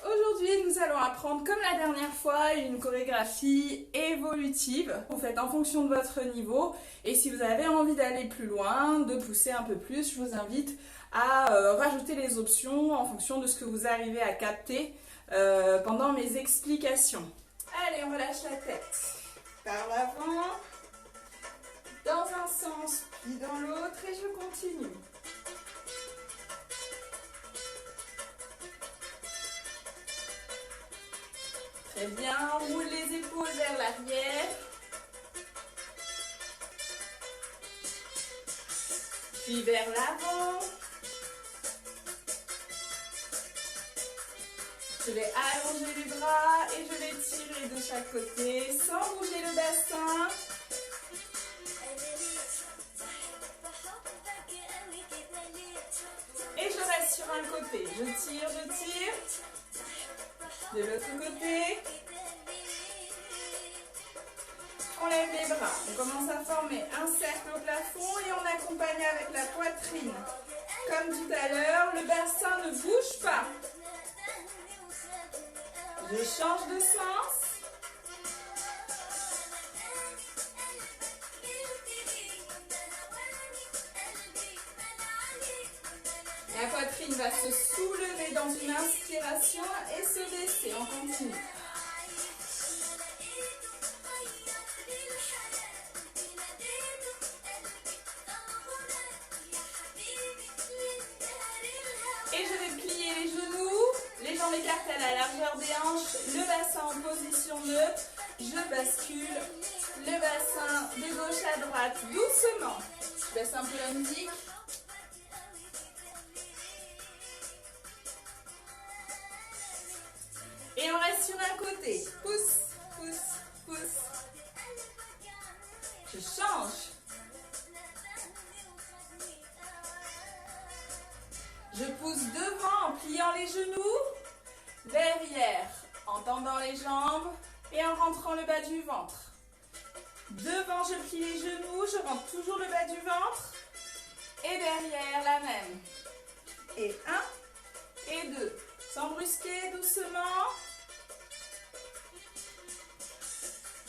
Aujourd'hui, nous allons apprendre, comme la dernière fois, une chorégraphie évolutive. Vous faites en fonction de votre niveau et si vous avez envie d'aller plus loin, de pousser un peu plus, je vous invite à rajouter les options en fonction de ce que vous arrivez à capter pendant mes explications. Allez, on relâche la tête par l'avant, dans un sens puis dans l'autre et je continue. Très bien, roule les épaules vers l'arrière. Puis vers l'avant. Je vais allonger les bras et je vais tirer de chaque côté sans bouger le bassin. Et je reste sur un côté. Je tire. De l'autre côté. On lève les bras. On commence à former un cercle au plafond et on accompagne avec la poitrine. Comme tout à l'heure, le bassin ne bouge pas. Je change de sens. La poitrine va se soulever dans une inspiration et se baisser. On continue. Et je vais plier les genoux, les jambes écartées à la largeur des hanches, le bassin en position neutre. Je bascule le bassin de gauche à droite doucement. Je baisse un peu la musique. Et on reste sur un côté. Pousse. Je change. Je pousse devant en pliant les genoux, derrière en tendant les jambes et en rentrant le bas du ventre. Devant, je plie les genoux, je rentre toujours le bas du ventre et derrière la même. Et 1 et 2. Sans brusquer, doucement.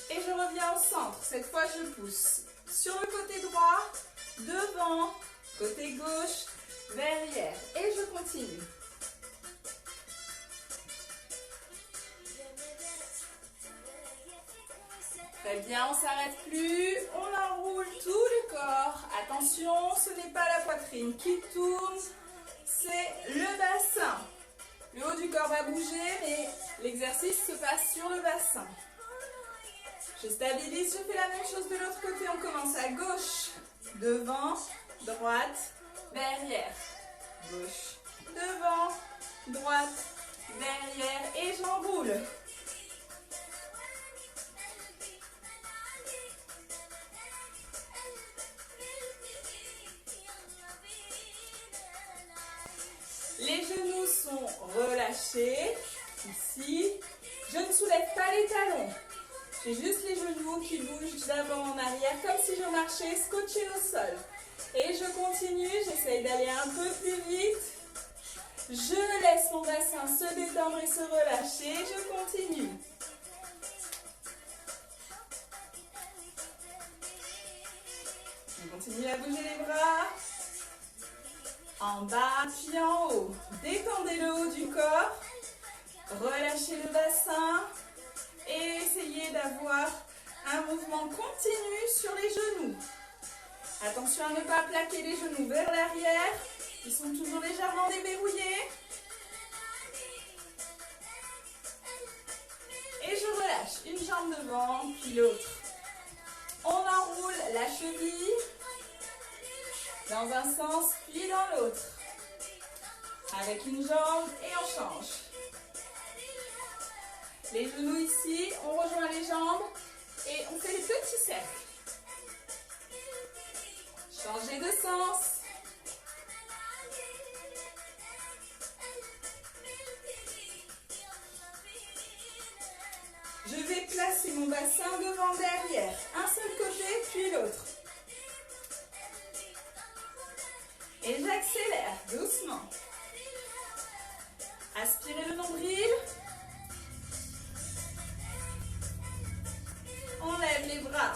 Et je reviens au centre. Cette fois, je pousse sur le côté droit, devant, côté gauche, derrière. Et je continue. Très bien, on ne s'arrête plus. On enroule tout le corps. Attention, ce n'est pas la poitrine qui tourne, c'est le bassin. Le haut du corps va bouger, mais l'exercice se passe sur le bassin. Je stabilise, je fais la même chose de l'autre côté. On commence à gauche, devant, droite, derrière. Gauche, devant, droite, derrière et j'enroule. Les genoux sont relâchés, ici. Je ne soulève pas les talons. J'ai juste les genoux qui bougent d'avant en arrière, comme si je marchais scotché au sol. Et je continue, j'essaye d'aller un peu plus vite. Je laisse mon bassin se détendre et se relâcher. Je continue. Je continue à bouger les bras. En bas, puis en haut. Détendez le haut du corps. Relâchez le bassin. Et essayez d'avoir un mouvement continu sur les genoux. Attention à ne pas plaquer les genoux vers l'arrière. Ils sont toujours légèrement déverrouillés. Et je relâche une jambe devant, puis l'autre. On enroule la cheville dans un sens, puis dans l'autre. Avec une jambe et on change. Les genoux ici, on rejoint les jambes et on fait des petits cercles. Changez de sens. Je vais placer mon bassin devant, derrière. Un seul côté, puis l'autre. Et j'accélère doucement. Aspirez le nombril. On lève les bras.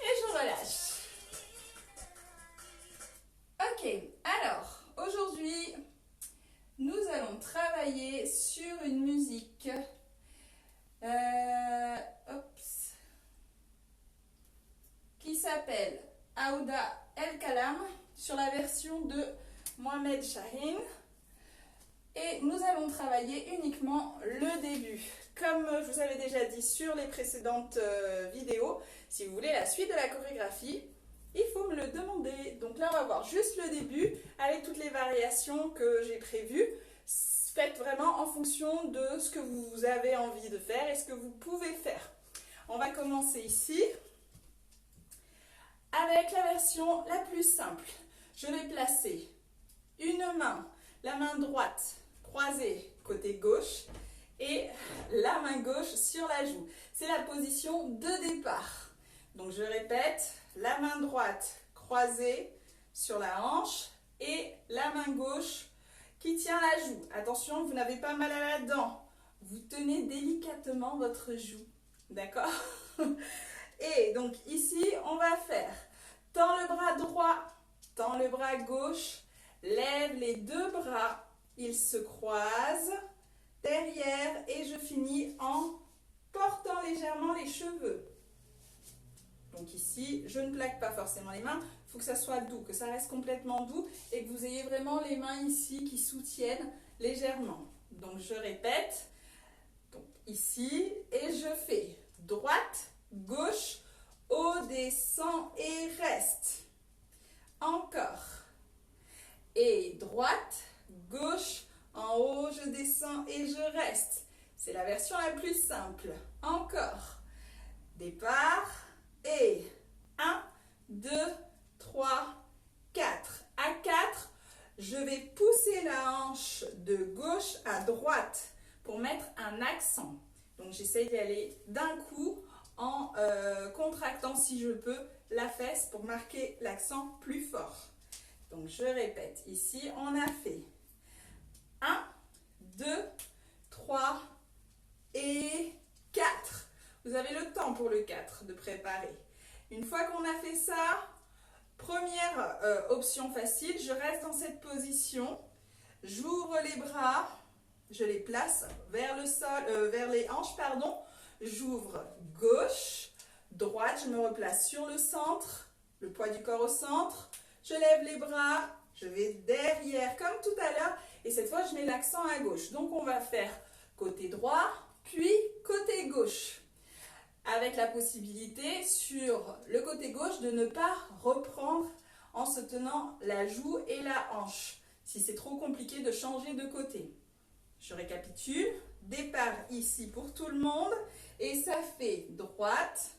Et je relâche. Ok, alors, aujourd'hui, nous allons travailler sur une musique. Qui s'appelle Aouda El Kalam sur la version de Mohamed Shahin. Et nous allons travailler uniquement le début. Comme je vous avais déjà dit sur les précédentes vidéos, si vous voulez la suite de la chorégraphie, il faut me le demander. Donc là, on va voir juste le début avec toutes les variations que j'ai prévues. Faites vraiment en fonction de ce que vous avez envie de faire et ce que vous pouvez faire. On va commencer ici avec la version la plus simple. Je vais placer une main, la main droite croisée côté gauche et la main gauche sur la joue. C'est la position de départ. Donc je répète, la main droite croisée sur la hanche et la main gauche qui tient la joue. Attention, vous n'avez pas mal à la dent. Vous tenez délicatement votre joue. D'accord? Et donc ici, on va faire tends le bras droit, tends le bras gauche, lève les deux bras, ils se croisent derrière et je finis en portant légèrement les cheveux. Donc ici, je ne plaque pas forcément les mains, il faut que ça soit doux, que ça reste complètement doux et que vous ayez vraiment les mains ici qui soutiennent légèrement. Donc je répète, donc ici, et je fais droite, gauche, haut, descend et reste. Encore. Et droite, gauche, en haut, je descends et je reste. C'est la version la plus simple. Encore. Départ. Et 1, 2, 3, 4. À 4, je vais pousser la hanche de gauche à droite pour mettre un accent. Donc j'essaye d'y aller d'un coup en contractant si je peux la fesse pour marquer l'accent plus fort. Donc je répète, ici on a fait 1, 2, 3 et 4. Vous avez le temps pour le 4 de préparer. Une fois qu'on a fait ça, première option facile, je reste dans cette position, j'ouvre les bras, je les place vers le sol, vers les hanches, pardon. J'ouvre gauche, droite, je me replace sur le centre, le poids du corps au centre. Je lève les bras, je vais derrière comme tout à l'heure et cette fois je mets l'accent à gauche. Donc on va faire côté droit, puis côté gauche. Avec la possibilité sur le côté gauche de ne pas reprendre en se tenant la joue et la hanche. Si c'est trop compliqué de changer de côté. Je récapitule. Départ ici pour tout le monde. Et ça fait droite,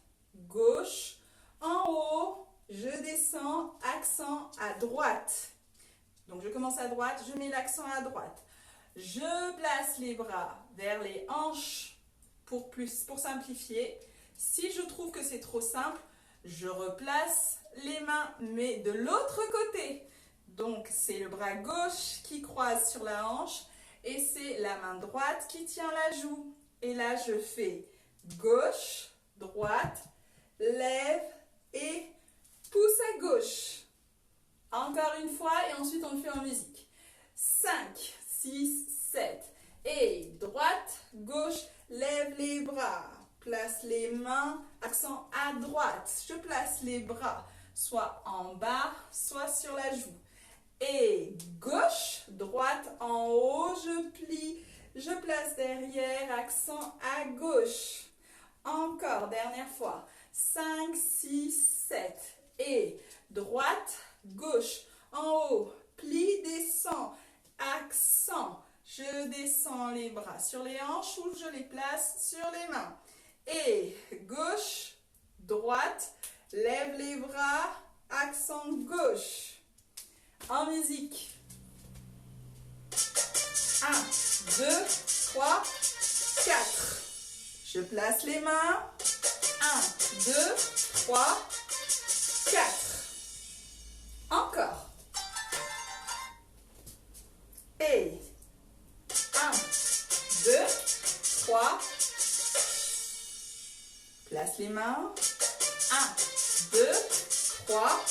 gauche, en haut, je descends, accent à droite. Donc je commence à droite, je mets l'accent à droite. Je place les bras vers les hanches pour simplifier. Si je trouve que c'est trop simple, je replace les mains, mais de l'autre côté. Donc c'est le bras gauche qui croise sur la hanche et c'est la main droite qui tient la joue. Et là je fais gauche, droite, lève et pousse à gauche. Encore une fois et ensuite on le fait en musique. 5, 6, 7. Et droite, gauche, lève les bras. Place les mains, accent à droite. Je place les bras soit en bas, soit sur la joue. Et gauche, droite, en haut, je plie. Je place derrière, accent à gauche. Encore, dernière fois. 5, 6, 7. Et droite, gauche, en haut, plie, descend, accent. Je descends les bras sur les hanches ou je les place sur les mains. Et gauche, droite, lève les bras, accent gauche. En musique. 1, 2, 3, 4. Je place les mains. 1, 2, 3, 4. Encore. Et 1, 2, 3. Place les mains. 1, 2, 3.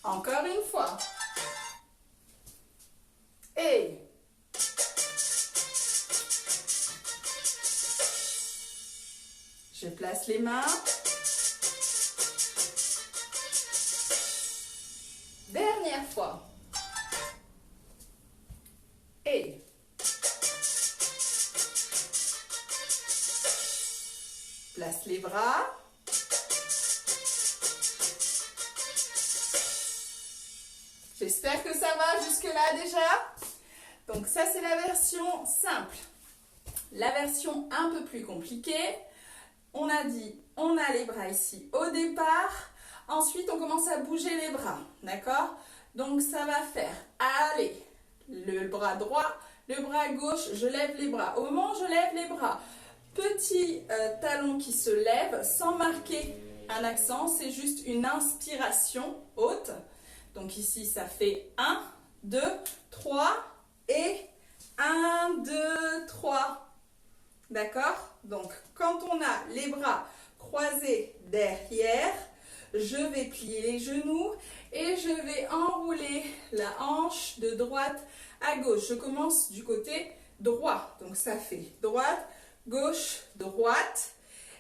Encore une fois. Et je place les mains. Dernière fois. Et place les bras. J'espère que ça va jusque-là déjà. Donc ça, c'est la version simple. La version un peu plus compliquée, on a dit, on a les bras ici au départ. Ensuite, on commence à bouger les bras, d'accord? Donc ça va faire, allez, le bras droit, le bras gauche, je lève les bras. Au moment où je lève les bras, petit talon qui se lève sans marquer un accent, c'est juste une inspiration haute. Donc ici, ça fait 1, 2, 3 et 1, 2, 3. D'accord? Donc, quand on a les bras croisés derrière, je vais plier les genoux et je vais enrouler la hanche de droite à gauche. Je commence du côté droit. Donc, ça fait droite, gauche, droite.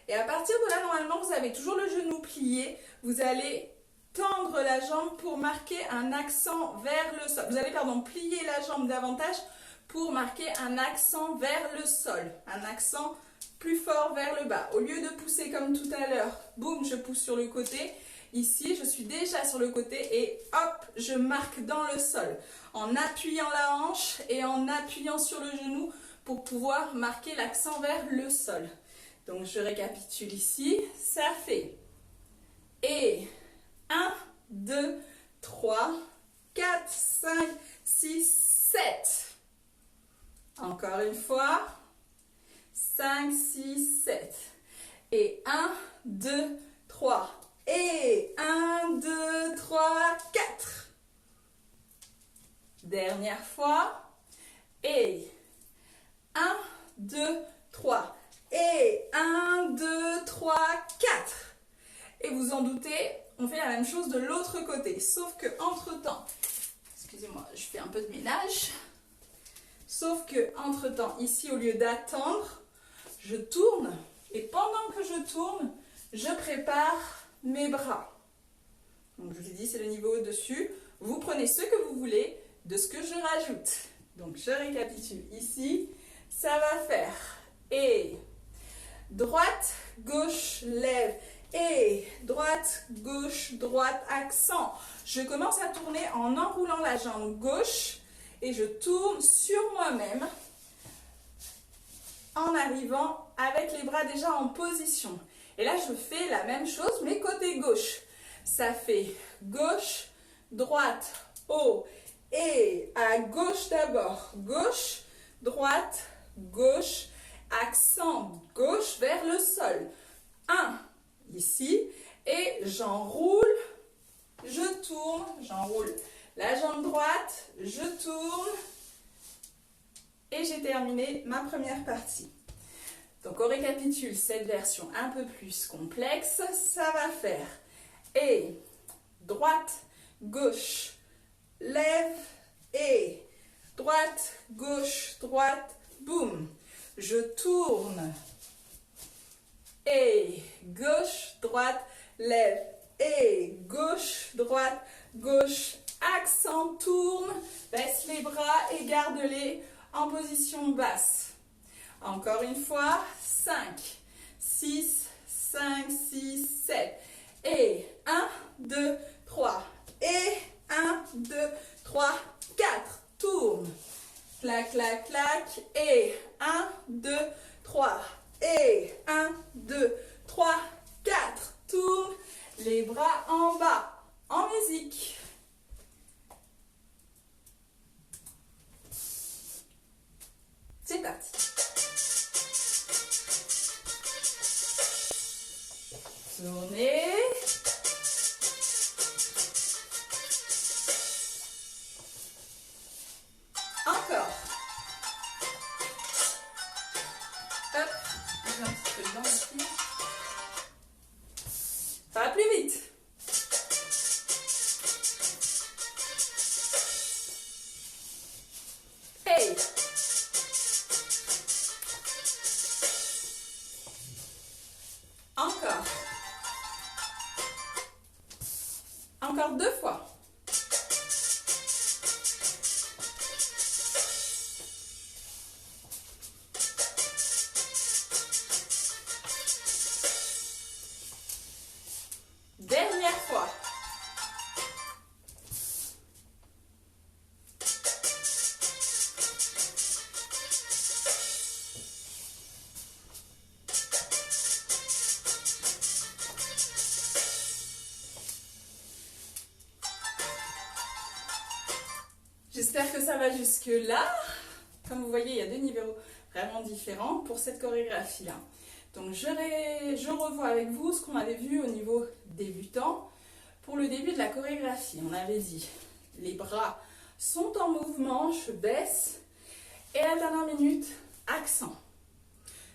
Et à partir de là, normalement, vous avez toujours le genou plié. Vous allez tendre la jambe pour marquer un accent vers le sol. Vous allez, plier la jambe davantage pour marquer un accent vers le sol. Un accent plus fort vers le bas. Au lieu de pousser comme tout à l'heure, boum, je pousse sur le côté. Ici, je suis déjà sur le côté et hop, je marque dans le sol. En appuyant la hanche et en appuyant sur le genou pour pouvoir marquer l'accent vers le sol. Donc, je récapitule ici. Ça fait et 1, 2, 3, 4, 5, 6, 7. Encore une fois. 5, 6, 7. Et 1, 2, 3. Et 1, 2, 3, 4. Dernière fois. Et 1, 2, 3. Et 1, 2, 3, 4. Et vous en doutez, on fait la même chose de l'autre côté. Sauf que entre-temps, excusez-moi, je fais un peu de ménage. Sauf que entre-temps, ici, au lieu d'attendre, je tourne. Et pendant que je tourne, je prépare mes bras. Donc, je vous ai dit, c'est le niveau au-dessus. Vous prenez ce que vous voulez de ce que je rajoute. Donc, je récapitule ici. Ça va faire et droite, gauche, lève. Et droite, gauche, droite, accent. Je commence à tourner en enroulant la jambe gauche et je tourne sur moi-même en arrivant avec les bras déjà en position. Et là, je fais la même chose, mais côté gauche. Ça fait gauche, droite, haut et à gauche d'abord. Gauche, droite, gauche, accent gauche vers le sol. 1. Ici, et j'enroule, je tourne, j'enroule la jambe droite, je tourne, et j'ai terminé ma première partie. Donc on récapitule cette version un peu plus complexe, ça va faire et droite, gauche, lève, et droite, gauche, droite, boum, je tourne, et gauche, droite, lève, et gauche, droite, gauche, accent, tourne, baisse les bras et garde-les en position basse. Encore une fois, 5, 6, 5, 6, 7, et 1, 2, 3, et 1, 2, 3, 4, tourne, clac, clac, clac, et 1, 2, 3, et 1, 2, 3, 4, tourne, les bras en bas, en musique. C'est parti. Tournez. Hop, je mets un petit peu dedans ici. Ça va plus vite. Hey. Encore. Encore 2 fois. Dernière fois. J'espère que ça va jusque-là. Comme vous voyez, il y a 2 niveaux vraiment différents pour cette chorégraphie-là. Donc, je revois avec vous ce qu'on avait vu au niveau débutant. Pour le début de la chorégraphie, on avait dit les bras sont en mouvement, je baisse et à la dernière minute, accent.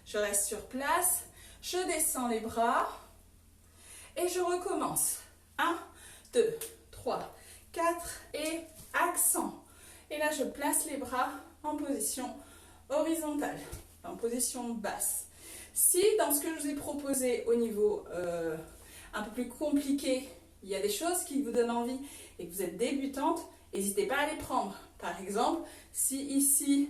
Je reste sur place, je descends les bras et je recommence. 1, 2, 3, 4 et accent. Et là, je place les bras en position horizontale, en position basse. Si dans ce que je vous ai proposé au niveau un peu plus compliqué, il y a des choses qui vous donnent envie et que vous êtes débutante, n'hésitez pas à les prendre. Par exemple, si ici,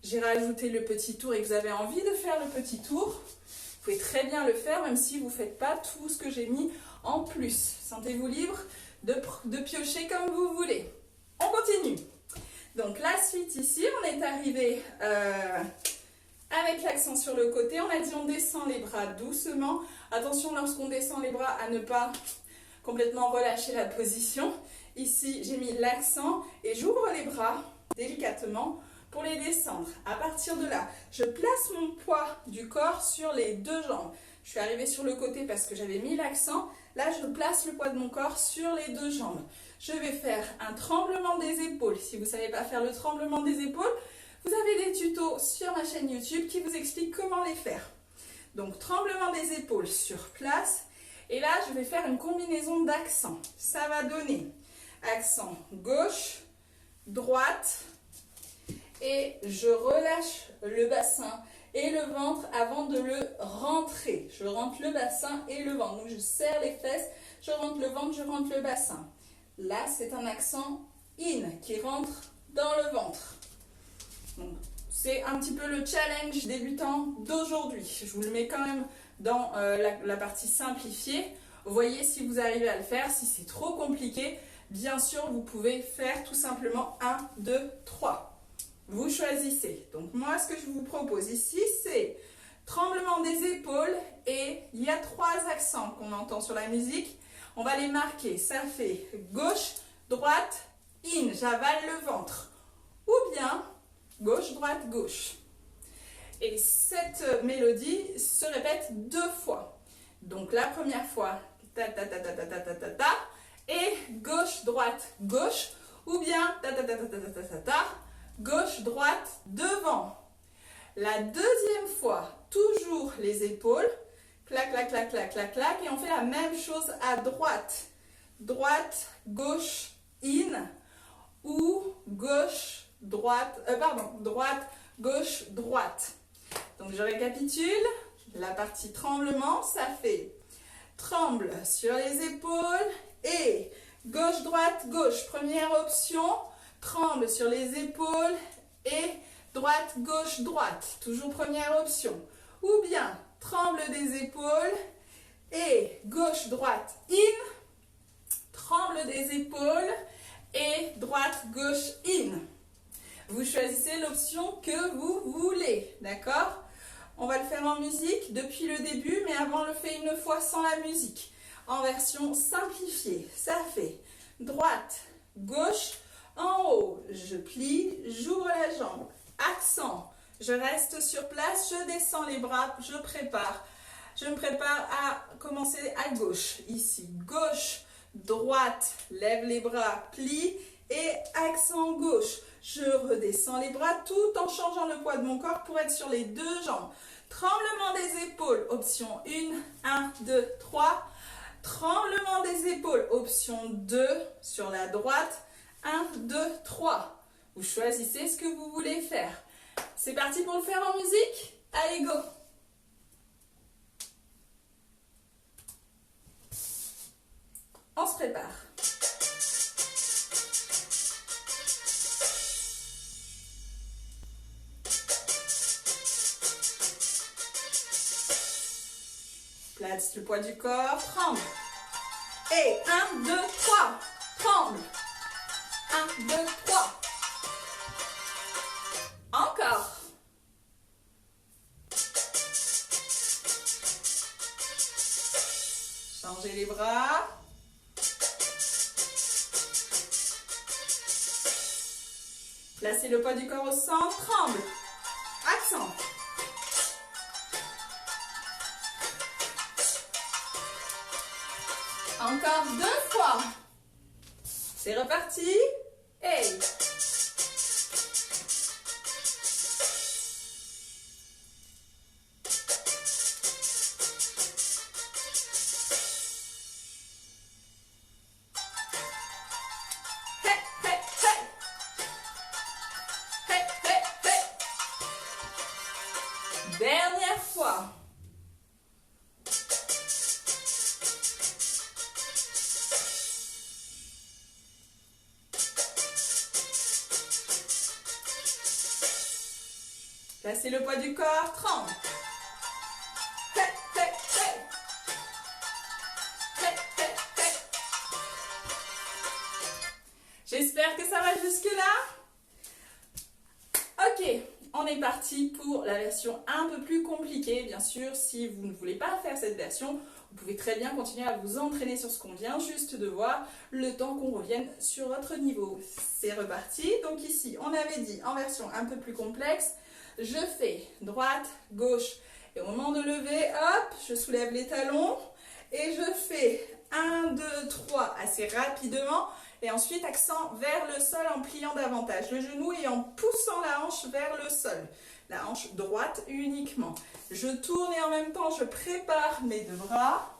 j'ai rajouté le petit tour et que vous avez envie de faire le petit tour, vous pouvez très bien le faire même si vous ne faites pas tout ce que j'ai mis en plus. Sentez-vous libre de piocher comme vous voulez. On continue. Donc la suite ici, on est arrivé avec l'accent sur le côté. On a dit on descend les bras doucement. Attention lorsqu'on descend les bras à ne pas complètement relâcher la position. Ici, j'ai mis l'accent et j'ouvre les bras délicatement pour les descendre. À partir de là, je place mon poids du corps sur les 2 jambes. Je suis arrivée sur le côté parce que j'avais mis l'accent. Là, je place le poids de mon corps sur les 2 jambes. Je vais faire un tremblement des épaules. Si vous ne savez pas faire le tremblement des épaules, vous avez des tutos sur ma chaîne YouTube qui vous expliquent comment les faire. Donc, tremblement des épaules sur place. Et là, je vais faire une combinaison d'accents. Ça va donner accent gauche, droite. Et je relâche le bassin et le ventre avant de le rentrer. Je rentre le bassin et le ventre. Donc, je serre les fesses, je rentre le ventre, je rentre le bassin. Là, c'est un accent in qui rentre dans le ventre. C'est un petit peu le challenge débutant d'aujourd'hui. Je vous le mets quand même dans la partie simplifiée. Voyez si vous arrivez à le faire. Si c'est trop compliqué, bien sûr, vous pouvez faire tout simplement 1, 2, 3. Vous choisissez. Donc moi, ce que je vous propose ici, c'est tremblement des épaules et il y a 3 accents qu'on entend sur la musique. On va les marquer. Ça fait gauche, droite, in. J'avale le ventre. Ou bien gauche, droite, gauche. Et cette mélodie se répète 2 fois. Donc la première fois, ta ta ta ta ta ta ta ta ta, et gauche, droite, gauche. Ou bien ta ta ta ta ta ta ta ta, gauche, droite, devant. La deuxième fois, toujours les épaules. Clac, clac, clac, clac, clac, clac. Et on fait la même chose à droite. Droite, gauche, in. Ou gauche, droite, droite, gauche, droite. Donc je récapitule. La partie tremblement, ça fait tremble sur les épaules et gauche, droite, gauche. Première option, tremble sur les épaules et droite, gauche, droite. Toujours première option. Ou bien tremble des épaules et gauche, droite, in. Tremble des épaules et droite, gauche, in. Vous choisissez l'option que vous voulez, d'accord? On va le faire en musique depuis le début, mais avant on le fait une fois sans la musique. En version simplifiée, ça fait droite, gauche, en haut, je plie, j'ouvre la jambe, accent, je reste sur place, je descends les bras, je me prépare à commencer à gauche, ici, gauche, droite, lève les bras, plie et accent gauche. Je redescends les bras tout en changeant le poids de mon corps pour être sur les deux jambes. Tremblement des épaules, option 1, 1, 2, 3. Tremblement des épaules, option 2 sur la droite, 1, 2, 3. Vous choisissez ce que vous voulez faire. C'est parti pour le faire en musique? Allez, go! On se prépare. Place le poids du corps, tremble. Et 1, 2, 3. Tremble. 1, 2, 3. Encore. Changez les bras. Placez le poids du corps au centre, tremble. Accent. Encore 2 fois. C'est reparti. Hey. Dernière fois. Placez le poids du corps, tremble. J'espère que ça va jusque-là. Ok, on est parti pour la version un peu plus compliquée. Bien sûr, si vous ne voulez pas faire cette version, vous pouvez très bien continuer à vous entraîner sur ce qu'on vient juste de voir, le temps qu'on revienne sur votre niveau. C'est reparti. Donc ici, on avait dit en version un peu plus complexe, je fais droite, gauche, et au moment de lever, hop, je soulève les talons, et je fais 1, 2, 3 assez rapidement, et ensuite accent vers le sol en pliant davantage le genou et en poussant la hanche vers le sol. La hanche droite uniquement. Je tourne et en même temps je prépare mes deux bras.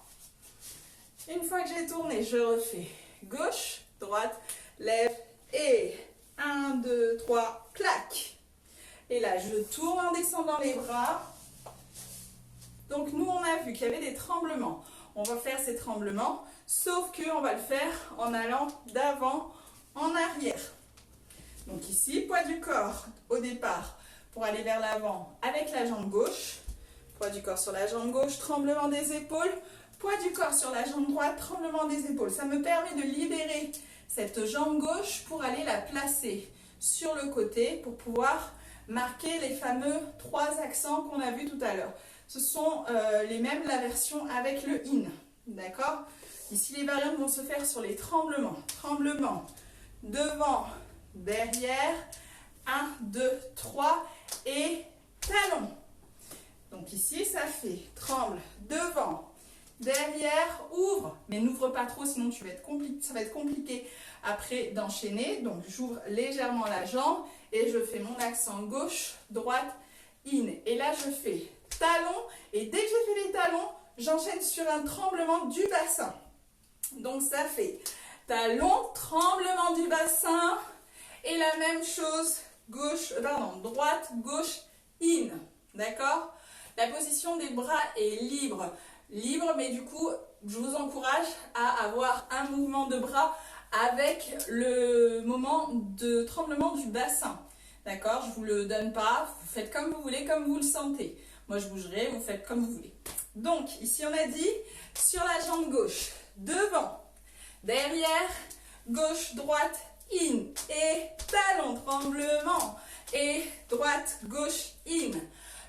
Une fois que j'ai tourné, je refais gauche, droite, lève et 1, 2, 3, clac. Et là, je tourne en descendant les bras. Donc nous, on a vu qu'il y avait des tremblements. On va faire ces tremblements, sauf qu'on va le faire en allant d'avant en arrière. Donc ici, poids du corps au départ pour aller vers l'avant avec la jambe gauche. Poids du corps sur la jambe gauche, tremblement des épaules. Poids du corps sur la jambe droite, tremblement des épaules. Ça me permet de libérer cette jambe gauche pour aller la placer sur le côté pour pouvoir marquer les fameux 3 accents qu'on a vus tout à l'heure. Ce sont les mêmes, la version avec le in. D'accord? Ici, les variantes vont se faire sur les tremblements. Tremblement devant, derrière, 1, 2, 3 et talon. Donc ici, ça fait tremble devant, derrière, ouvre, mais n'ouvre pas trop, sinon ça va être compliqué après d'enchaîner. Donc j'ouvre légèrement la jambe et je fais mon accent gauche, droite, in. Et là, je fais talon, et dès que j'ai fait les talons, j'enchaîne sur un tremblement du bassin. Donc ça fait talon, tremblement du bassin, et la même chose, droite, gauche, in. D'accord? La position des bras est libre. Libre, mais du coup, je vous encourage à avoir un mouvement de bras avec le moment de tremblement du bassin. D'accord? Je ne vous le donne pas, vous faites comme vous voulez, comme vous le sentez. Moi, je bougerai, vous faites comme vous voulez. Donc, ici, on a dit sur la jambe gauche, devant, derrière, gauche, droite, in, et talon, tremblement, et droite, gauche, in.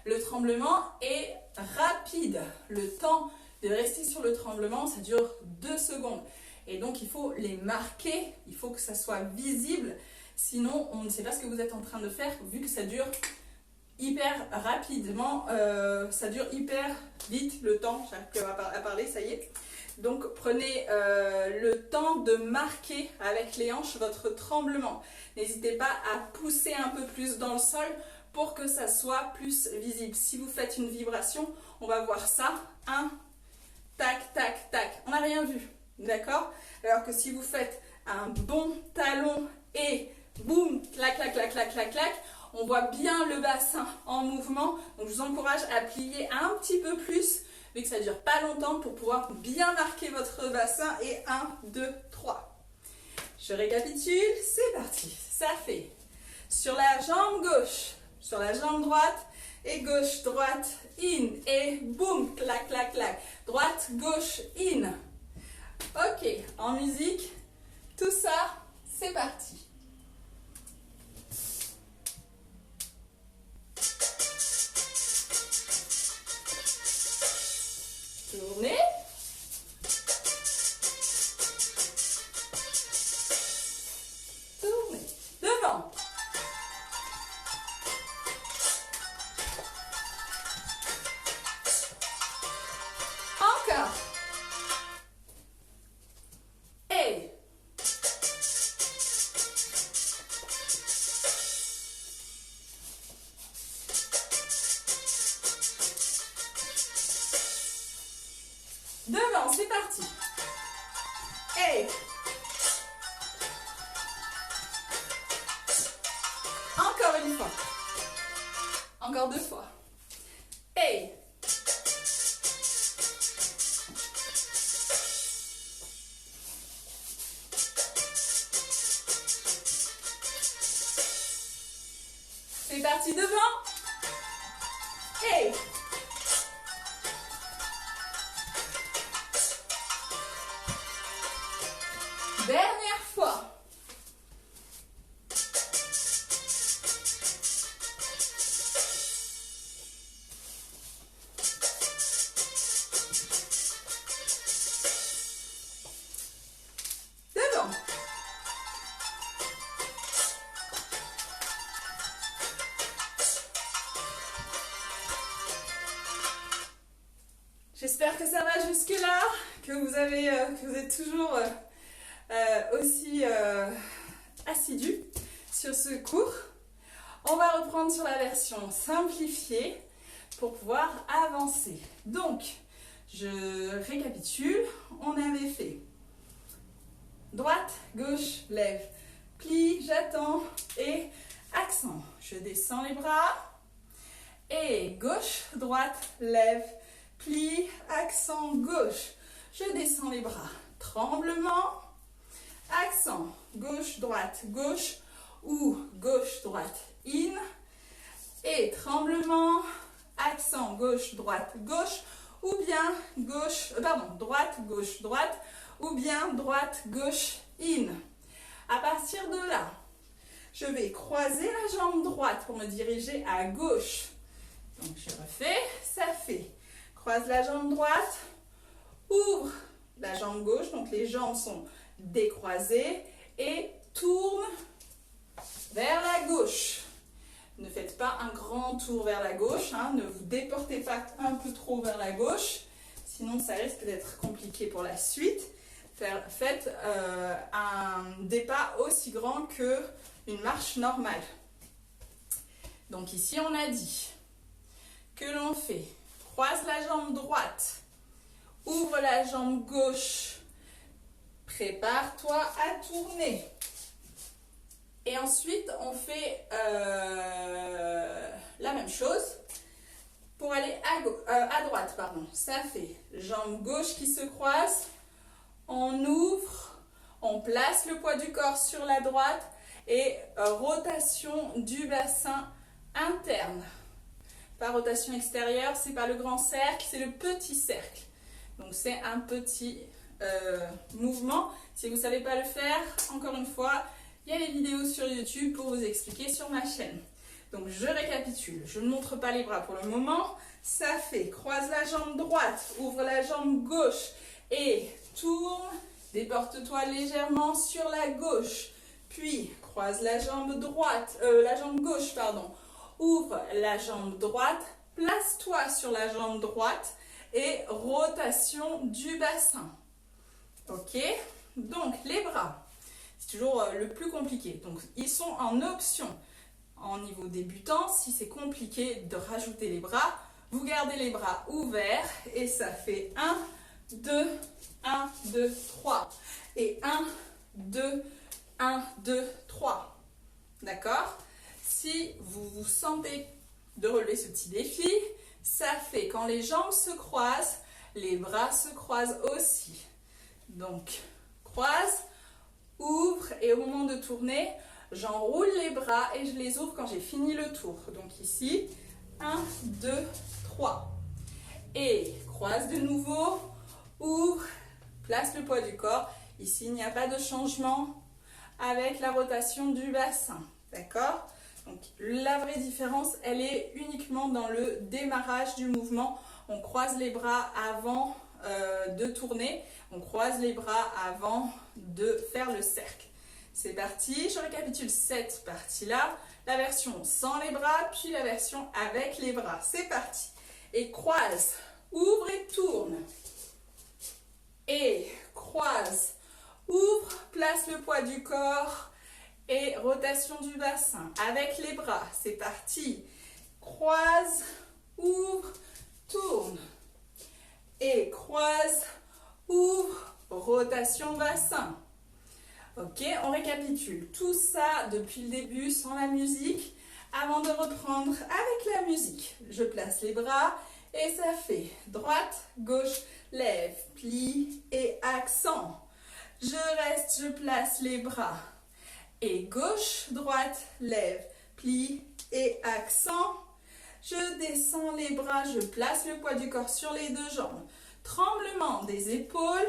Le tremblement est rapide. Le temps de rester sur le tremblement, ça dure 2 secondes. Et donc, il faut les marquer, il faut que ça soit visible. Sinon, on ne sait pas ce que vous êtes en train de faire, vu que ça dure hyper rapidement, ça dure hyper vite le temps, j'arrive plus à parler, ça y est. Donc prenez le temps de marquer avec les hanches votre tremblement. N'hésitez pas à pousser un peu plus dans le sol pour que ça soit plus visible. Si vous faites une vibration, on va voir ça. 1, tac, tac, tac. On n'a rien vu, d'accord? Alors que si vous faites un bon talon et boum, clac, clac, clac, clac, clac, clac, on voit bien le bassin en mouvement. Donc je vous encourage à plier un petit peu plus, vu que ça ne dure pas longtemps, pour pouvoir bien marquer votre bassin. Et 1, 2, 3. Je récapitule, c'est parti. Ça fait sur la jambe gauche, sur la jambe droite, et gauche, droite, in, et boum, clac, clac, clac. Droite, gauche, in. Ok, en musique, tout ça, c'est parti. Tournez. Tournez. Devant. Encore. Et. Devant, c'est parti. Et. Encore une fois. Encore 2 fois. Et. C'est parti, devant. Et. Dernière fois. Devant. J'espère que ça va jusque-là, que vous êtes toujours aussi assidu sur ce cours. On va reprendre sur la version simplifiée pour pouvoir avancer. Donc, je récapitule. On avait fait droite, gauche, lève, plie, j'attends et accent. Je descends les bras et gauche, droite, lève, plie, accent, gauche. Je descends les bras, tremblement, accent, gauche, droite, gauche ou gauche, droite, in. Et tremblement, accent, gauche, droite, gauche ou bien droite, gauche, droite ou bien droite, gauche, in. À partir de là, je vais croiser la jambe droite pour me diriger à gauche. Donc je refais, ça fait croise la jambe droite, ouvre la jambe gauche, donc les jambes sont décroisées et tourne vers la gauche. Ne faites pas un grand tour vers la gauche, hein, ne vous déportez pas un peu trop vers la gauche, sinon ça risque d'être compliqué pour la suite. Faites un départ aussi grand qu'une marche normale. Donc ici on a dit que l'on fait croise la jambe droite, ouvre la jambe gauche, prépare-toi à tourner. Et ensuite, on fait la même chose pour aller à droite. Pardon. Ça fait jambe gauche qui se croise, on ouvre, on place le poids du corps sur la droite et rotation du bassin interne. Pas rotation extérieure, c'est pas le grand cercle, c'est le petit cercle. Donc c'est un petit mouvement. Si vous ne savez pas le faire, encore une fois, il y a les vidéos sur YouTube pour vous expliquer sur ma chaîne. Donc je récapitule, je ne montre pas les bras pour le moment. Ça fait croise la jambe droite, ouvre la jambe gauche et tourne. Déporte-toi légèrement sur la gauche. Puis croise la jambe droite, la jambe gauche, pardon. Ouvre la jambe droite, place-toi sur la jambe droite et rotation du bassin. Ok? Donc, les bras, c'est toujours le plus compliqué. Donc, ils sont en option. En niveau débutant, si c'est compliqué de rajouter les bras, vous gardez les bras ouverts et ça fait 1, 2, 1, 2, 3. Et 1, 2, 1, 2, 3. D'accord? Si vous vous sentez de relever ce petit défi, ça fait quand les jambes se croisent, les bras se croisent aussi. Donc, croise, ouvre et au moment de tourner, j'enroule les bras et je les ouvre quand j'ai fini le tour. Donc ici, 1, 2, 3. Et croise de nouveau, ouvre, place le poids du corps. Ici, il n'y a pas de changement avec la rotation du bassin. D'accord? Donc la vraie différence, elle est uniquement dans le démarrage du mouvement. On croise les bras avant de tourner. On croise les bras avant de faire le cercle. C'est parti, je récapitule cette partie-là. La version sans les bras, puis la version avec les bras. C'est parti. Et croise, ouvre et tourne. Et croise, ouvre, place le poids du corps et rotation du bassin. Avec les bras, c'est parti. Croise, ouvre, tourne. Et croise, ouvre, rotation bassin. Ok, on récapitule tout ça depuis le début sans la musique. Avant de reprendre avec la musique, je place les bras et ça fait droite, gauche, lève, plie et accent. Je reste, je place les bras et gauche, droite, lève, plie et accent. Je descends les bras, je place le poids du corps sur les deux jambes. Tremblement des épaules.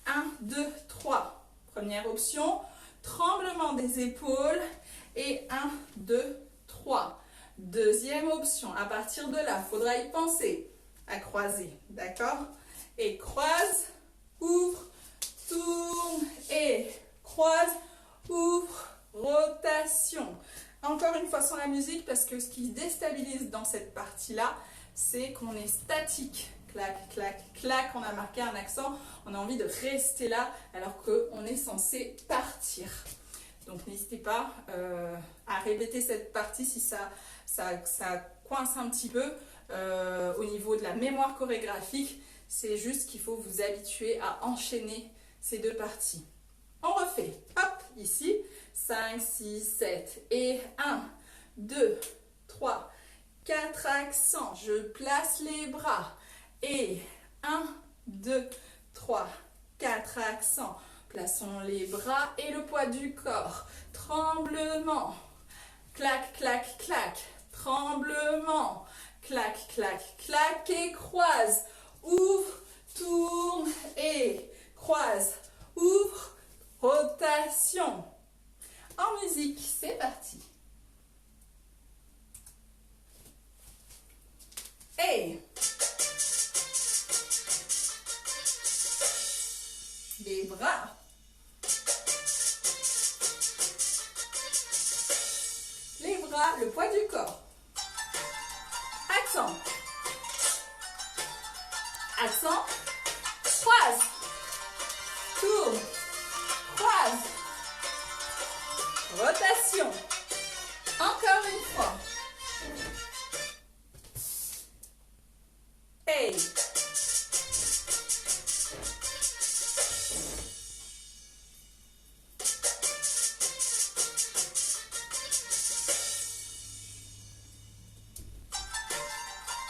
1, 2, 3. Première option, tremblement des épaules. Et 1, 2, 3. Deuxième option, à partir de là, il faudra y penser à croiser. D'accord? Et croise, ouvre, tourne et croise, ouvre, rotation. Encore une fois sans la musique parce que ce qui déstabilise dans cette partie-là, c'est qu'on est statique. Clac, clac, clac, on a marqué un accent, on a envie de rester là alors qu'on est censé partir. Donc n'hésitez pas à répéter cette partie si ça coince un petit peu au niveau de la mémoire chorégraphique. C'est juste qu'il faut vous habituer à enchaîner ces deux parties. On refait, hop, ici, 5, 6, 7 et 1, 2, 3, 4 accents. Je place les bras et 1, 2, 3, 4 accents. Plaçons les bras et le poids du corps. Tremblement, clac, clac, clac, tremblement, clac, clac, clac et croise. Ouvre, tourne et croise, ouvre, rotation. En musique, c'est parti. Et les bras. Les bras, le poids du corps. Accent. Accent. Croise. Tourne. Croise. Rotation. Encore une fois. Hey.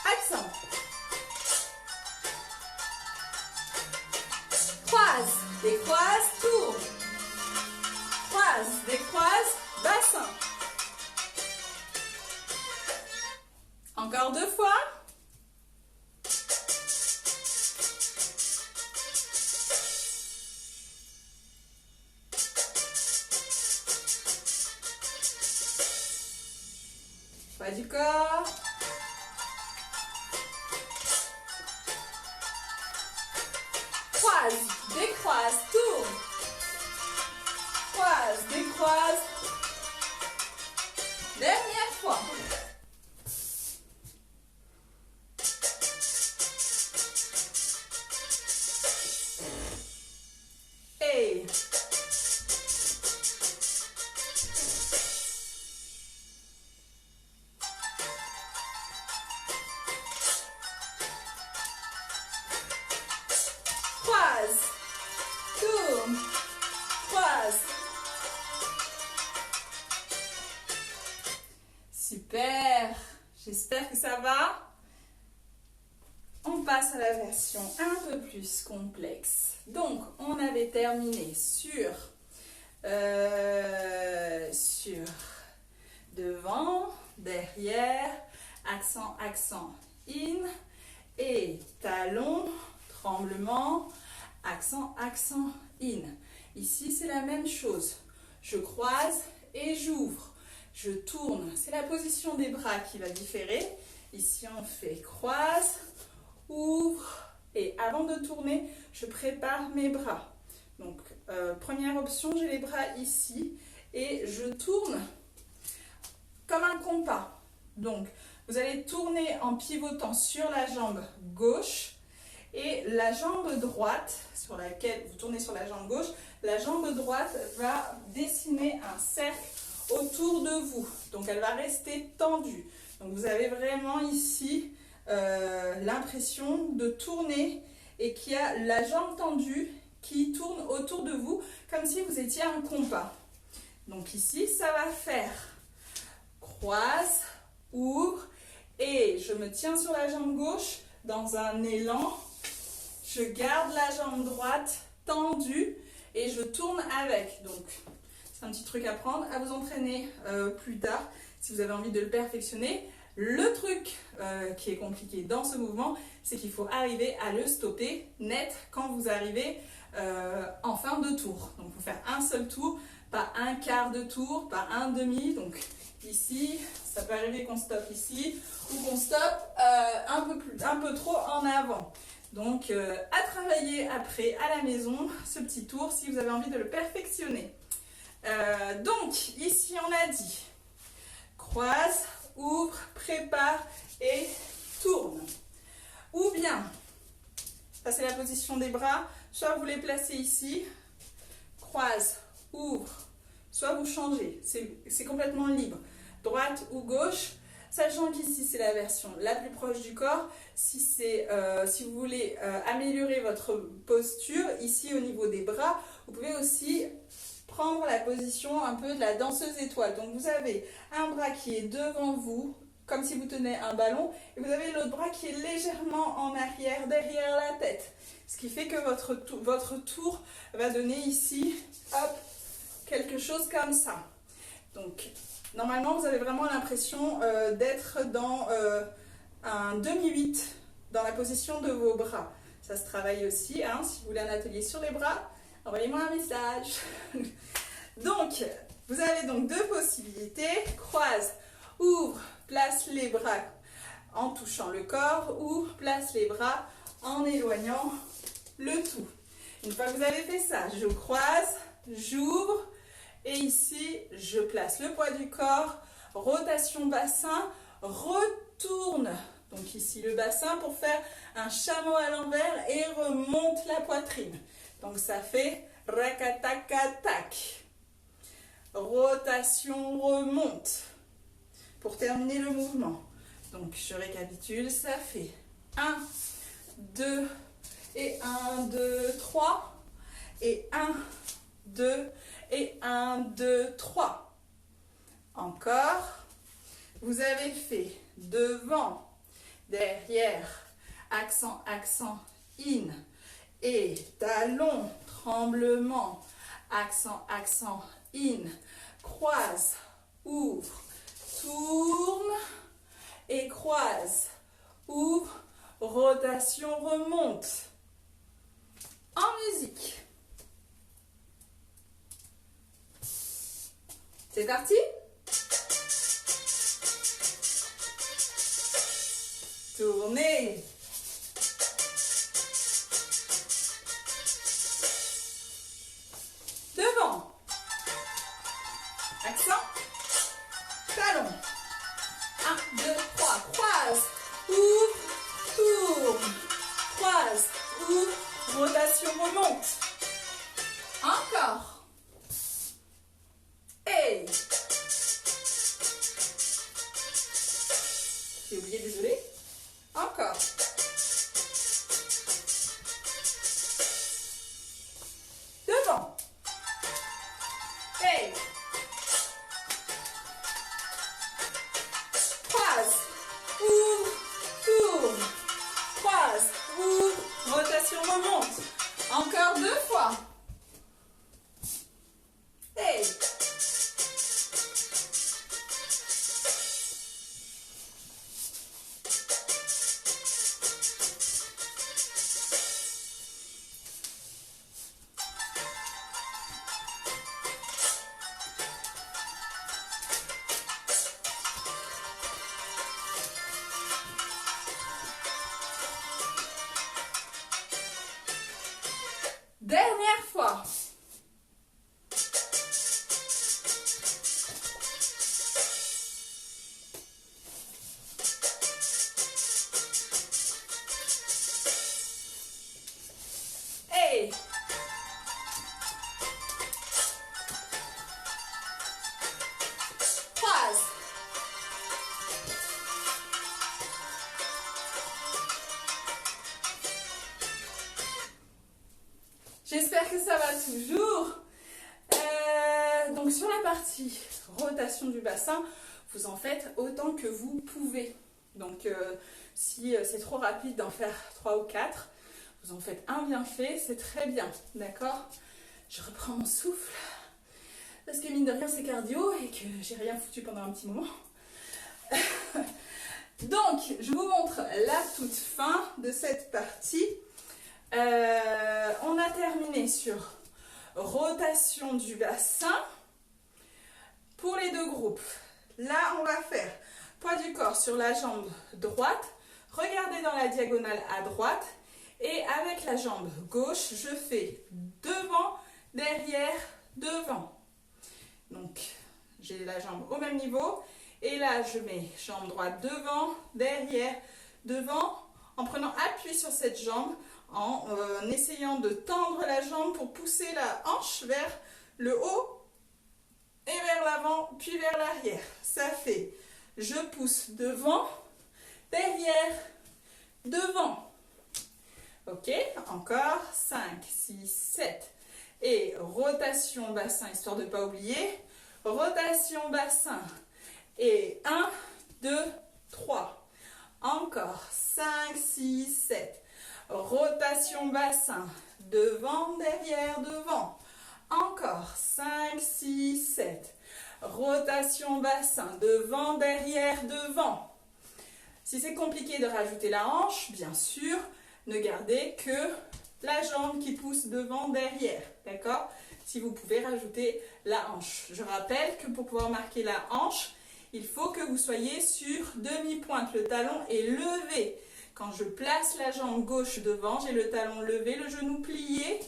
Accent. Croise, décroise, tourne. Croise, décroise, bassin. Encore deux fois. Poids du corps. Croise, décroise, tourne. Croise, décroise. Dernière fois. croise, tourne, croise. Super, j'espère que ça va. On passe à la version un peu plus complexe. Donc, on avait terminé sur devant, derrière, accent, accent, in, et talon, tremblement, accent, accent, in. Ici, c'est la même chose. Je croise et j'ouvre. Je tourne. C'est la position des bras qui va différer. Ici, on fait croise, ouvre, et avant de tourner, je prépare mes bras. Donc, première option, j'ai les bras ici et je tourne comme un compas. Donc, vous allez tourner en pivotant sur la jambe gauche et la jambe droite, sur laquelle vous tournez sur la jambe gauche, la jambe droite va dessiner un cercle autour de vous. Donc, elle va rester tendue. Donc, vous avez vraiment ici l'impression de tourner et qu'il y a la jambe tendue qui tourne autour de vous comme si vous étiez un compas. Donc ici, ça va faire croise, ouvre et je me tiens sur la jambe gauche dans un élan. Je garde la jambe droite tendue et je tourne avec. Donc, c'est un petit truc à prendre, à vous entraîner plus tard si vous avez envie de le perfectionner. Le truc qui est compliqué dans ce mouvement, c'est qu'il faut arriver à le stopper net quand vous arrivez en fin de tour. Donc, il faut faire un seul tour, pas un quart de tour, pas un demi. Donc, ici, ça peut arriver qu'on stoppe ici ou qu'on stoppe un peu trop en avant. Donc, à travailler après à la maison, ce petit tour, si vous avez envie de le perfectionner. Donc, ici, on a dit croise, ouvre, prépare et tourne. Ou bien, ça c'est la position des bras, soit vous les placez ici, croise, ouvre, soit vous changez, c'est complètement libre, droite ou gauche, sachant qu'ici c'est la version la plus proche du corps. Si vous voulez améliorer votre posture, ici au niveau des bras, vous pouvez aussi prendre la position un peu de la danseuse étoile. Donc vous avez un bras qui est devant vous, comme si vous tenez un ballon, et vous avez l'autre bras qui est légèrement en arrière, derrière la tête. Ce qui fait que votre tour va donner ici, hop, quelque chose comme ça. Donc, normalement, vous avez vraiment l'impression d'être dans un demi-8, dans la position de vos bras. Ça se travaille aussi, hein, si vous voulez un atelier sur les bras, envoyez-moi un message. Donc, vous avez donc deux possibilités. Croise, ouvre, place les bras en touchant le corps ou place les bras en éloignant le tout. Une fois que vous avez fait ça, je croise, j'ouvre et ici, je place le poids du corps, rotation bassin, retourne. Donc ici, le bassin pour faire un chameau à l'envers et remonte la poitrine. Donc ça fait rakatakatak. Rotation, remonte. Pour terminer le mouvement. Donc je récapitule, ça fait 1, 2 et 1, 2, 3. Et 1, 2 et 1, 2, 3. Encore. Vous avez fait devant, derrière, accent, accent, in. Et talon, tremblement, accent, accent, in, croise, ouvre, tourne et croise, ouvre, rotation, remonte. En musique. C'est parti? Tournez. Devant. Accent. Talon. 1, 2, 3. Croise. Ouvre. Tourne. Croise. Ouvre. Rotation remonte. Encore. Et. J'ai oublié, désolé. Encore. rotation, remonte. Encore 2 fois. Hey. Dernière fois. Hey. Croise. J'espère que ça va toujours. Donc sur la partie rotation du bassin, vous en faites autant que vous pouvez. Donc si c'est trop rapide d'en faire 3 ou 4, vous en faites un bien fait, c'est très bien. D'accord? Je reprends mon souffle. Parce que mine de rien c'est cardio et que j'ai rien foutu pendant un petit moment. Donc je vous montre la toute fin de cette partie. On a terminé sur rotation du bassin pour les 2 groupes. Là, on va faire poids du corps sur la jambe droite. Regardez dans la diagonale à droite. Et avec la jambe gauche, je fais devant, derrière, devant. Donc, j'ai la jambe au même niveau. Et là, je mets jambe droite devant, derrière, devant, en prenant appui sur cette jambe, en essayant de tendre la jambe pour pousser la hanche vers le haut et vers l'avant, puis vers l'arrière. Ça fait, je pousse devant, derrière, devant. Ok, encore 5, 6, 7. Et rotation bassin, histoire de ne pas oublier. Rotation bassin. Et 1, 2, 3. Encore 5, 6, 7. Rotation bassin. Devant, derrière, devant. Encore 5, 6, 7. Rotation bassin. Devant, derrière, devant. Si c'est compliqué de rajouter la hanche, bien sûr, ne gardez que la jambe qui pousse devant, derrière. D'accord? Si vous pouvez rajouter la hanche. Je rappelle que pour pouvoir marquer la hanche, il faut que vous soyez sur demi-pointe. Le talon est levé. Quand je place la jambe gauche devant, j'ai le talon levé, le genou plié.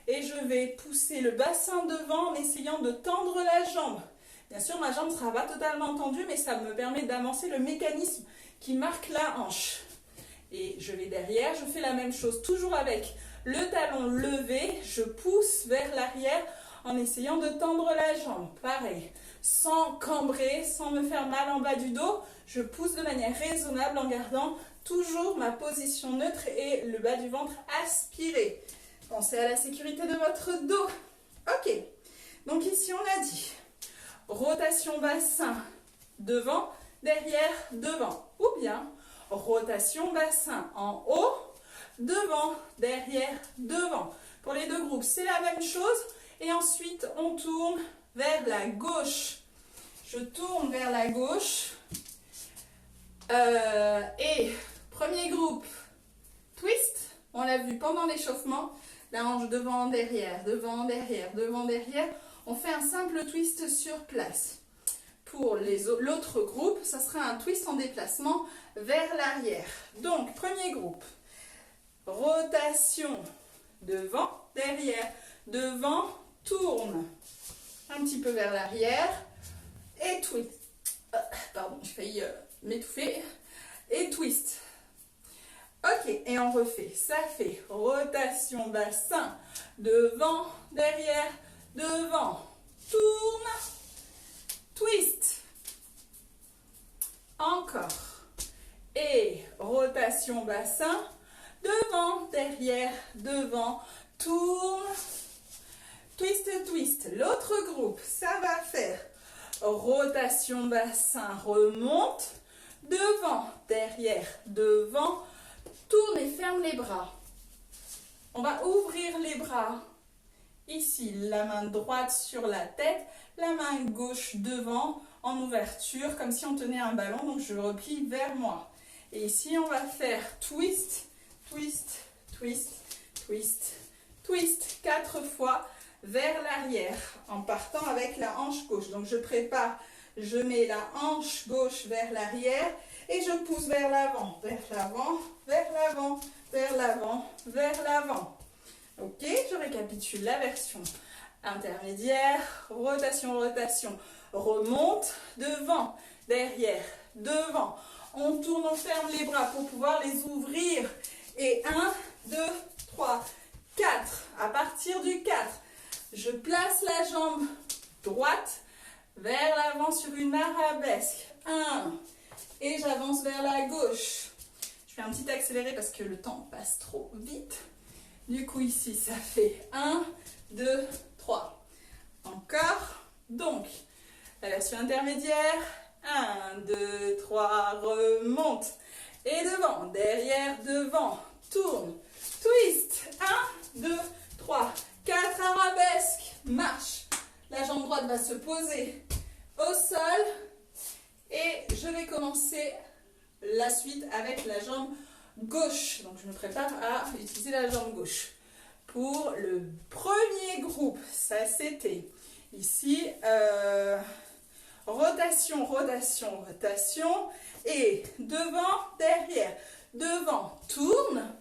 Et je vais pousser le bassin devant en essayant de tendre la jambe. Bien sûr, ma jambe ne sera pas totalement tendue, mais ça me permet d'avancer le mécanisme qui marque la hanche. Et je vais derrière, je fais la même chose, toujours avec le talon levé, je pousse vers l'arrière en essayant de tendre la jambe. Pareil, sans cambrer, sans me faire mal en bas du dos, je pousse de manière raisonnable en gardant toujours ma position neutre et le bas du ventre aspiré. Pensez à la sécurité de votre dos. Ok, donc ici on a dit rotation bassin devant, derrière, devant. Ou bien rotation bassin en haut, devant, derrière, devant. Pour les 2 groupes, c'est la même chose. Et ensuite, on tourne vers la gauche. Je tourne vers la gauche. Et premier groupe, twist. On l'a vu pendant l'échauffement. La hanche devant, derrière, devant, derrière, devant, derrière. On fait un simple twist sur place. Pour l'autre groupe, ça sera un twist en déplacement vers l'arrière. Donc, premier groupe. Rotation devant, derrière, devant, tourne. Un petit peu vers l'arrière. Et twist. Pardon, j'ai failli m'étouffer. Et twist. Ok, et on refait. Ça fait rotation bassin. Devant, derrière, devant. Tourne. Twist. Encore. Et rotation bassin. Devant, derrière, devant. Tourne. Twist, twist. L'autre groupe, ça va faire rotation bassin, remonte. Devant, derrière, devant. Tourne et ferme les bras. On va ouvrir les bras. Ici, la main droite sur la tête, la main gauche devant, en ouverture, comme si on tenait un ballon. Donc, je replie vers moi. Et ici, on va faire twist, twist, twist, twist, twist. 4 fois vers l'arrière, en partant avec la hanche gauche. Donc, je prépare, je mets la hanche gauche vers l'arrière et je pousse vers l'avant, vers l'avant, vers l'avant, vers l'avant, vers l'avant. Ok, je récapitule la version intermédiaire, rotation, rotation, remonte, devant, derrière, devant. On tourne, on ferme les bras pour pouvoir les ouvrir. Et 1, 2, 3, 4. À partir du 4, je place la jambe droite vers l'avant sur une arabesque. 1. Et j'avance vers la gauche. Je fais un petit accéléré parce que le temps passe trop vite. Du coup, ici, ça fait 1, 2, 3. Encore. Donc, la version intermédiaire. 1, 2, 3, remonte. Et devant, derrière, devant. Tourne. Twist. 1, 2, 3, 4. Arabesque. Marche. La jambe droite va se poser au sol. Et je vais commencer la suite avec la jambe gauche. Donc, je me prépare à utiliser la jambe gauche. Pour le premier groupe, ça c'était ici, rotation, rotation, rotation. Et devant, derrière, devant, tourne,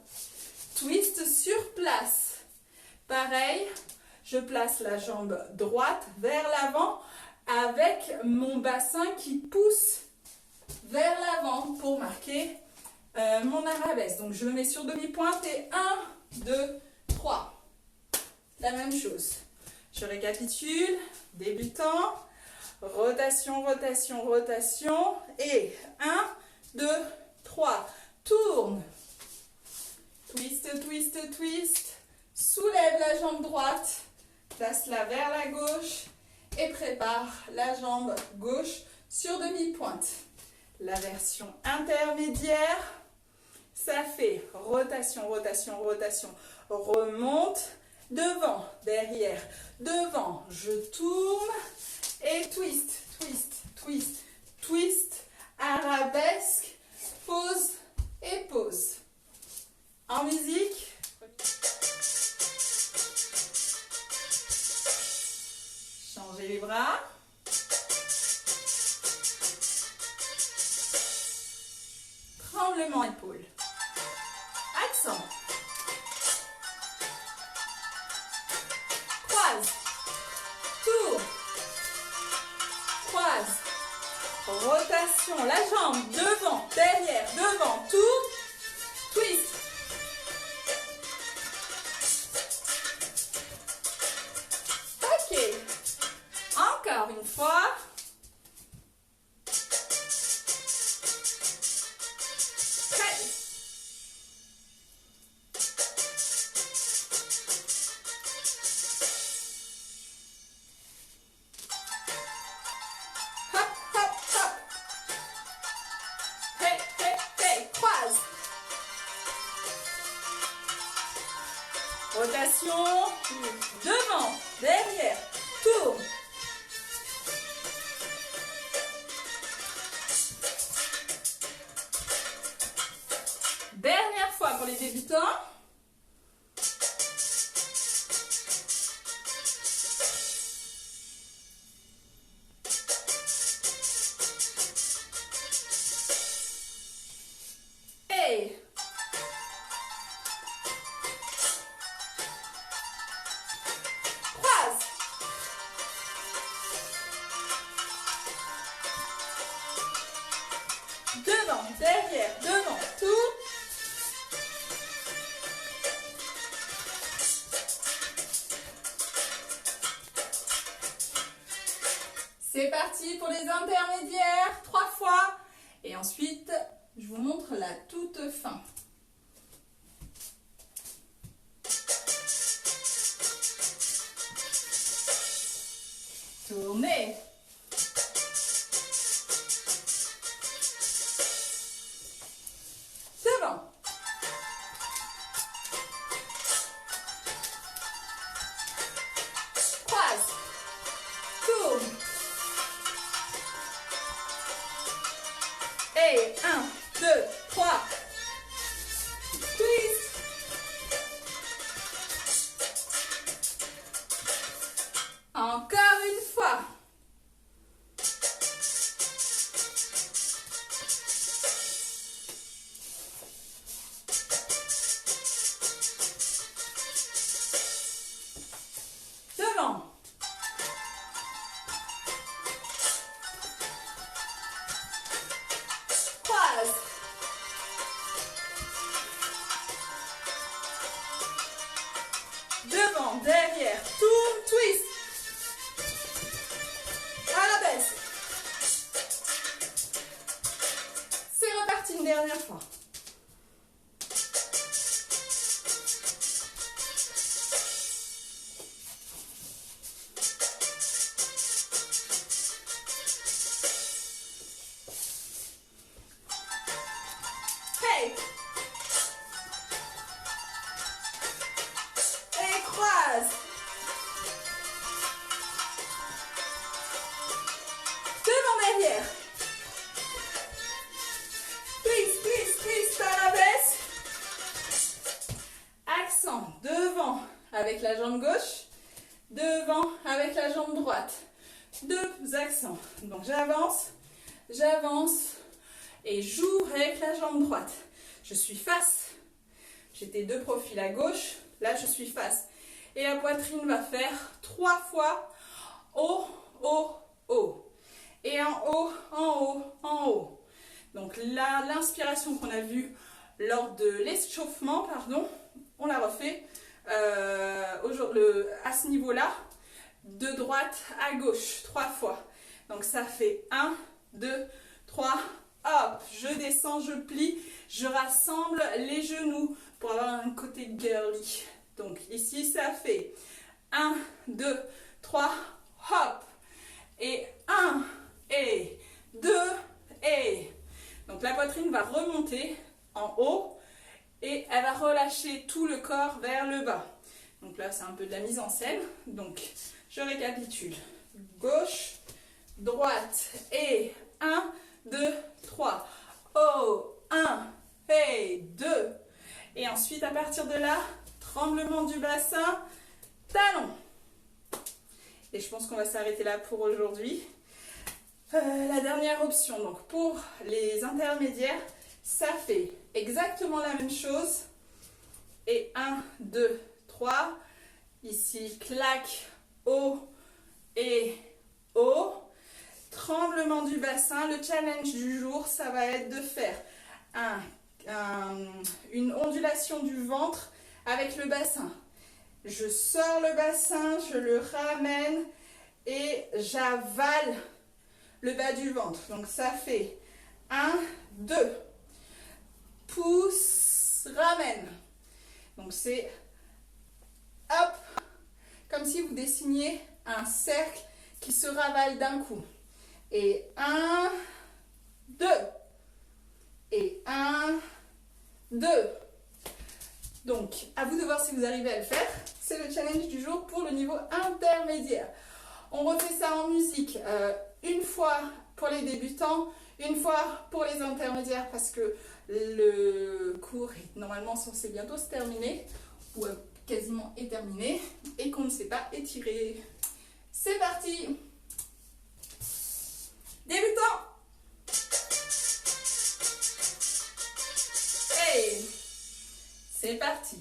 twist sur place. Pareil, je place la jambe droite vers l'avant avec mon bassin qui pousse vers l'avant pour marquer mon arabesque. Donc, je me mets sur demi-pointe et 1, 2, 3. La même chose. Je récapitule. Débutant. Rotation, rotation, rotation. Et 1, 2, 3. Tourne. Twist, twist, twist. Soulève la jambe droite. Place-la vers la gauche. Et prépare la jambe gauche sur demi-pointe. La version intermédiaire, ça fait rotation, rotation, rotation, remonte, devant, derrière, devant, je tourne et twist, twist, twist, twist, arabesque, pause et pause. En musique. Changez les bras. Tremblement épaule. Accent. Croise. Tour. Croise. Rotation. La jambe devant, derrière, devant, tour. Twist. Ok. Encore une fois. Rotation, devant, derrière, tourne. Dernière fois pour les débutants. Et devant, derrière, devant, tour. C'est parti pour les intermédiaires, 3 fois. Et ensuite, je vous montre la toute fin. Tournez. Devant. devant, derrière, tourne, twist. À la baisse. C'est reparti une dernière fois. Hey! Et croise. Devant, derrière. Twist, twist, twist à la baisse. Accent devant avec la jambe gauche, devant avec la jambe droite. Deux accents. Donc j'avance, j'avance et j'ouvre avec la jambe droite. Je suis face. J'étais deux profils à gauche. Là, je suis face. Et la poitrine va faire 3 fois haut, haut, haut. Et en haut, en haut, en haut. Donc là, l'inspiration qu'on a vue lors de l'échauffement, pardon, on la refait à ce niveau-là, de droite à gauche, 3 fois. Donc ça fait 1, 2, 3, hop, je descends, je plie, je rassemble les genoux pour avoir un côté girly. Donc ici, ça fait 1, 2, 3, hop, et 1, et 2, et... Donc la poitrine va remonter en haut et elle va relâcher tout le corps vers le bas. Donc là, c'est un peu de la mise en scène. Donc, je récapitule. Gauche, droite et 1, 2, 3. Haut, 1 et 2. Et ensuite, à partir de là, tremblement du bassin, talon. Et je pense qu'on va s'arrêter là pour aujourd'hui. La dernière option, donc pour les intermédiaires, ça fait exactement la même chose. Et 1, 2, 3. Ici, claque, haut et haut. Tremblement du bassin. Le challenge du jour, ça va être de faire une ondulation du ventre avec le bassin. Je sors le bassin, je le ramène et j'avale le bas du ventre. Donc ça fait 1, 2. Pousse, ramène. Donc c'est hop, comme si vous dessiniez un cercle qui se ravale d'un coup. Et 1, 2. Et 1, 2. Donc, à vous de voir si vous arrivez à le faire. C'est le challenge du jour pour le niveau intermédiaire. On refait ça en musique. Une fois pour les débutants, une fois pour les intermédiaires parce que le cours est normalement censé bientôt se terminer ou quasiment est terminé et qu'on ne sait pas étirer. C'est parti! Débutant! Hey! C'est parti!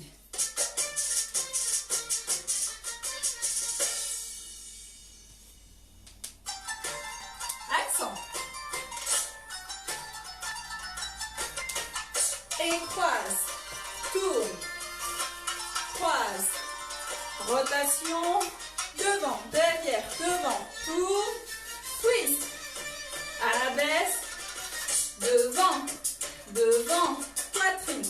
Accent. Et croise. Tourne. Croise. Rotation. Devant, derrière, devant. Tourne. Twist. À la baisse. Devant. Devant. Poitrine.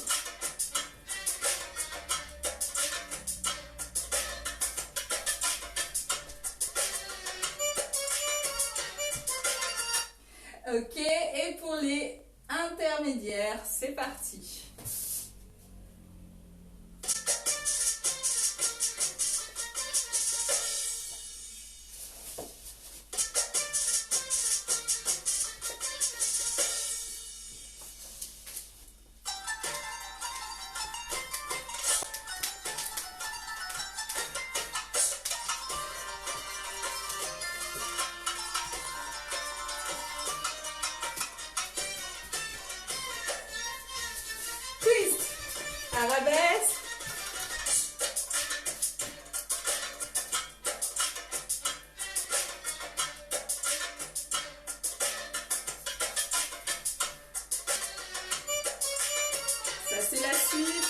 Ok, et pour les intermédiaires, c'est parti. À la baisse. Ça, c'est la suite.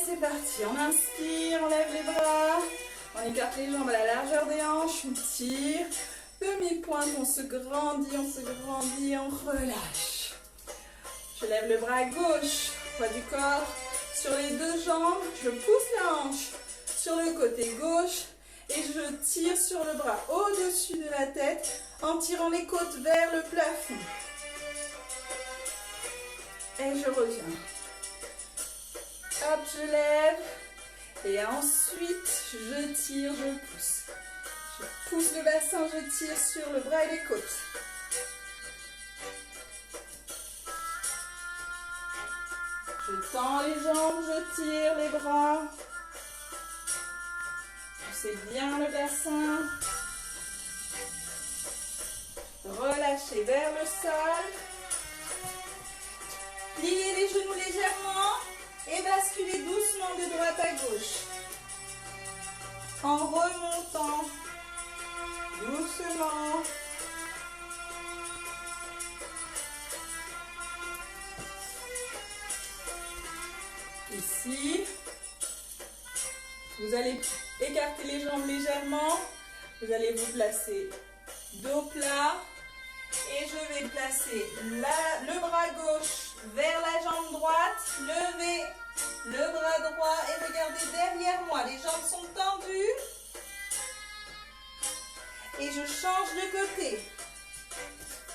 c'est parti. On inspire, on lève les bras. On écarte les jambes à la largeur des hanches. On tire. Demi-pointe, on se grandit, on relâche. Je lève le bras gauche, poids du corps sur les deux jambes. Je pousse la hanche sur le côté gauche et je tire sur le bras au-dessus de la tête en tirant les côtes vers le plafond. Et je reviens. Hop, je lève. Et ensuite, je tire, je pousse. Je pousse le bassin, je tire sur le bras et les côtes. Je tends les jambes, je tire les bras. Poussez bien le bassin. Relâchez vers le sol. Pliez les genoux légèrement et basculez doucement de droite à gauche. En remontant doucement. Ici, vous allez écarter les jambes légèrement. Vous allez vous placer dos plat. Et je vais placer le bras gauche vers la jambe droite. Levez le bras droit et regardez derrière moi. Les jambes sont tendues. Et je change de côté.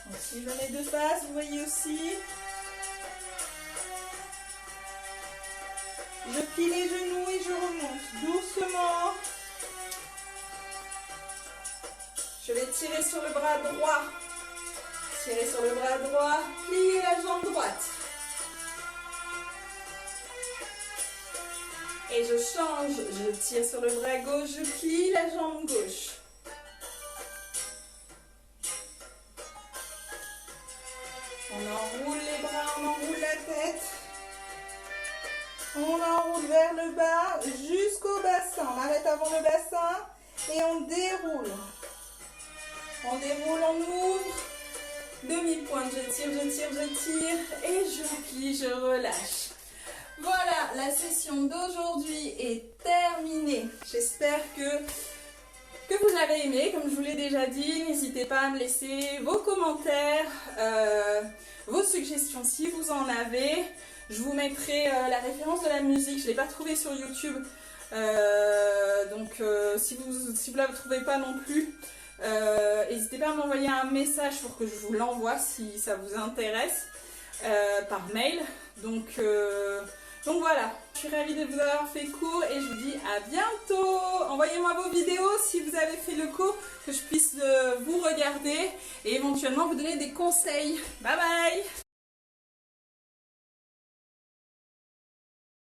Donc, si je mets de face, vous voyez aussi. Je plie les genoux et je remonte doucement. Je vais tirer sur le bras droit. Tirez sur le bras droit, pliez la jambe droite. Et je change, je tire sur le bras gauche, je plie la jambe gauche. On enroule les bras, on enroule la tête. On enroule vers le bas jusqu'au bassin. On arrête avant le bassin et on déroule. On déroule, on ouvre. Demi-pointe, je tire et je plie, je relâche. Voilà, la session d'aujourd'hui est terminée. J'espère que vous avez aimé. Comme je vous l'ai déjà dit, n'hésitez pas à me laisser vos commentaires, vos suggestions si vous en avez. Je vous mettrai la référence de la musique, je ne l'ai pas trouvée sur YouTube. Donc si vous ne la trouvez pas non plus, n'hésitez pas à m'envoyer un message pour que je vous l'envoie si ça vous intéresse par mail. Donc voilà, je suis ravie de vous avoir fait cours et je vous dis à bientôt. Envoyez-moi vos vidéos si vous avez fait le cours, que je puisse vous regarder et éventuellement vous donner des conseils. Bye bye.